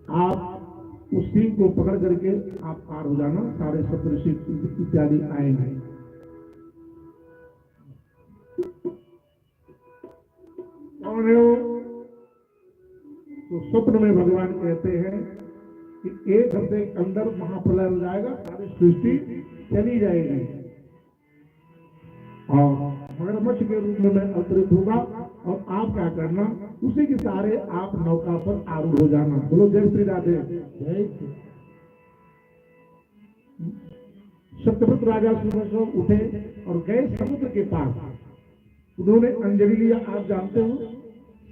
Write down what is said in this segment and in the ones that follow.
आप उस सींग को पकड़ करके आप पार हो जाना, सारे सप्तऋषि इत्यादि आएंगे। कौन है वो? तो स्वप्न में भगवान कहते हैं कि एक हफ्ते के अंदर महाप्रलय हो जाएगा, सारी सृष्टि चली जाएगी और मगरमच्छ के रूप में मैं अवतरित होगा और आप क्या करना, उसी के सारे आप नौका पर आरूढ़ हो जाना। बोलो जय श्री राधे। जय। सत्यव्रत राजा सुबह उठे और गए समुद्र के पास। उन्होंने अंजलि लिया। आप जानते हो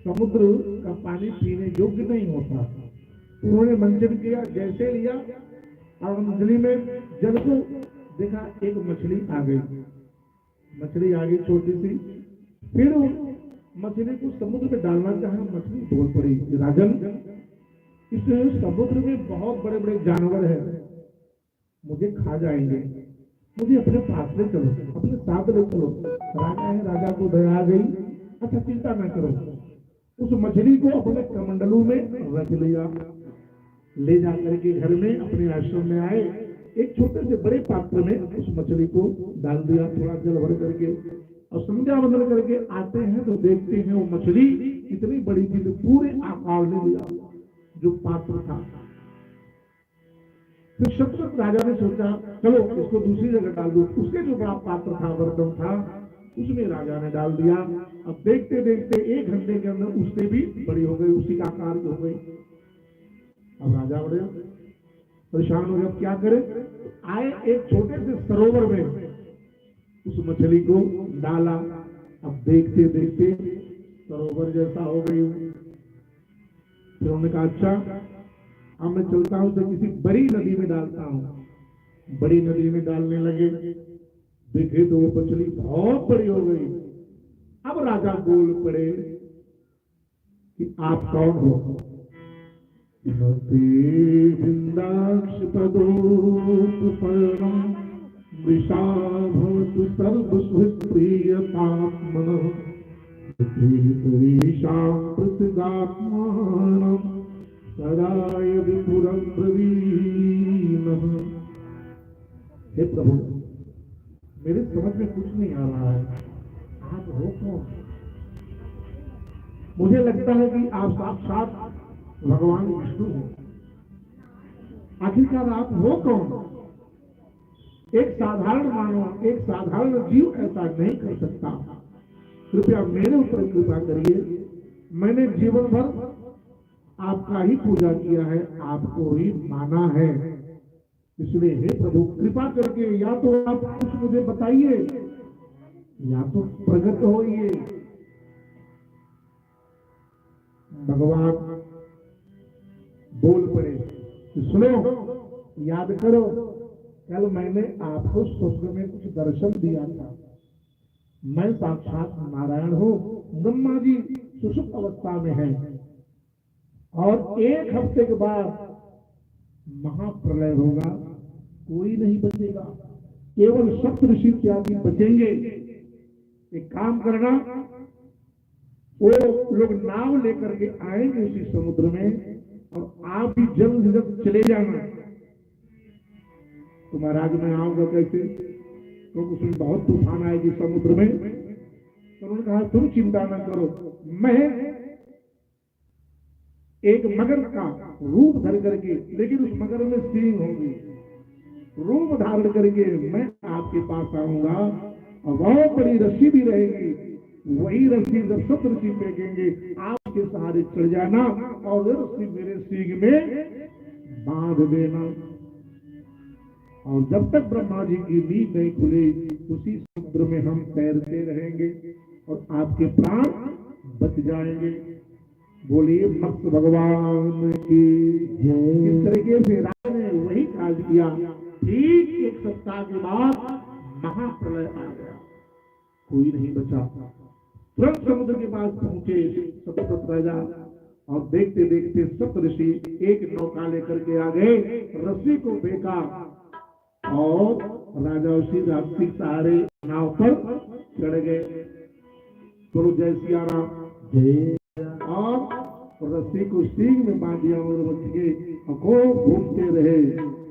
समुद्र का पानी पीने योग्य नहीं होता। उन्होंने मंजन किया, जैसे लिया और अंजलि में जल को देखा, एक मछली आ गई। मछली आ गई छोटी सी। फिर मछली को समुद्र में डालना चाहा, मछली बोल पड़ी, राजन इस समुद्र में बहुत बड़े बड़े जानवर हैं, मुझे खा जाएंगे, मुझे अपने पास ले चलो, अपने साथ ले चलो। राजा है, राजा को दया आ गई। अच्छा चिंता न करो। उस मछली को अपने कमंडलों में रख लिया, ले जाकर के घर में अपने आश्रम में आए। एक छोटे से बड़े पात्र में उस मछली को डाल दिया, थोड़ा जल भर करके, और संध्या बंदन करके आते हैं तो देखते हैं वो मछली इतनी बड़ी थी तो पूरे आकार में लिया जो पात्र था। फिर शतव्रत राजा ने सोचा चलो इसको दूसरी जगह डाल दो। उसके जो बड़ा पात्र था, बर्तन था, उसमें राजा ने डाल दिया। अब देखते देखते 1 घंटे के अंदर उससे भी बड़ी हो गई, उसी का आकार की हो गई। अब राजा बड़े परेशान हो गए, क्या करे। आए एक छोटे से सरोवर में उस मछली को डाला। अब देखते देखते सरोवर जैसा हो गई। फिर उन्होंने कहा अच्छा अब मैं चलता हूं तो किसी बड़ी नदी में डालता हूं। बड़ी नदी में डालने लगे, देखे तो वो मछली बहुत बड़ी हो गई। अब राजा बोल पड़े कि आप कौन हो। वृंदाक्ष पदोपपर्णम वृषा भवतु सर्वसुप्रियतात्मनः प्रतिगात्मानं सदाय विपुरं प्रवीणः। हे प्रभु मेरे समझ में कुछ नहीं आ रहा है, आप हो कौन? मुझे लगता है कि आप साक्षात भगवान विष्णु हो। आखिरकार आप हो कौन? एक साधारण मानव, एक साधारण जीव ऐसा नहीं कर सकता। कृपया मेरे ऊपर कृपा करिए। मैंने जीवन भर आपका ही पूजा किया है, आपको ही माना है। इसलिए हे प्रभु कृपा करके या तो आप कुछ मुझे बताइए या तो प्रकट होइए। भगवान बोल पड़े कि सुनो, याद करो कल मैंने आपको स्वप्न में कुछ दर्शन दिया था। मैं साक्षात नारायण हूं। ब्रह्मा जी सुषुप्त अवस्था में हैं और 1 हफ्ते के बाद महाप्रलय होगा, कोई नहीं बचेगा, केवल सप्तऋषि इत्यादि बचेंगे। एक काम करना, वो लोग नाव लेकर के आएंगे उसी समुद्र में और आप भी जल्द से जल्द चले जाना। तो महाराज मैं आऊंगा कैसे, तो उसमें बहुत तूफान आएगी समुद्र में। तो उन्होंने कहा तुम चिंता न करो, मैं एक मगर का रूप धर करके, लेकिन उस मगर में सींग होंगी, रूप धारण करके मैं आपके पास आऊंगा और बहुत बड़ी रस्सी भी रहेगी। वही रस्सी जब सप्तऋषि फेंकेंगे आपके सहारे चढ़ जाना और रस्सी मेरे सींग में बांध देना। और जब तक ब्रह्मा जी की नींद नहीं खुले उसी समुद्र में हम तैरते रहेंगे और आपके प्राण बच जाएंगे। बोलिए भक्त भगवान की। इस तरीके से राजा ने वही कार्य किया। ठीक 1 सप्ताह के बाद महाप्रलय आ गया, कोई नहीं बचा। तुरंत समुद्र के पास पहुंचे सत्यव्रत राजा और देखते देखते सप्तऋषि एक नौका लेकर के आ गए, रस्सी को फेंका और राजा उसी रास्ते सहारे नाव पर चढ़ गए। बोलो जय सिया राम। और रस्सी को सींग में बांध दिया और बच गए। खूब घूमते रहे।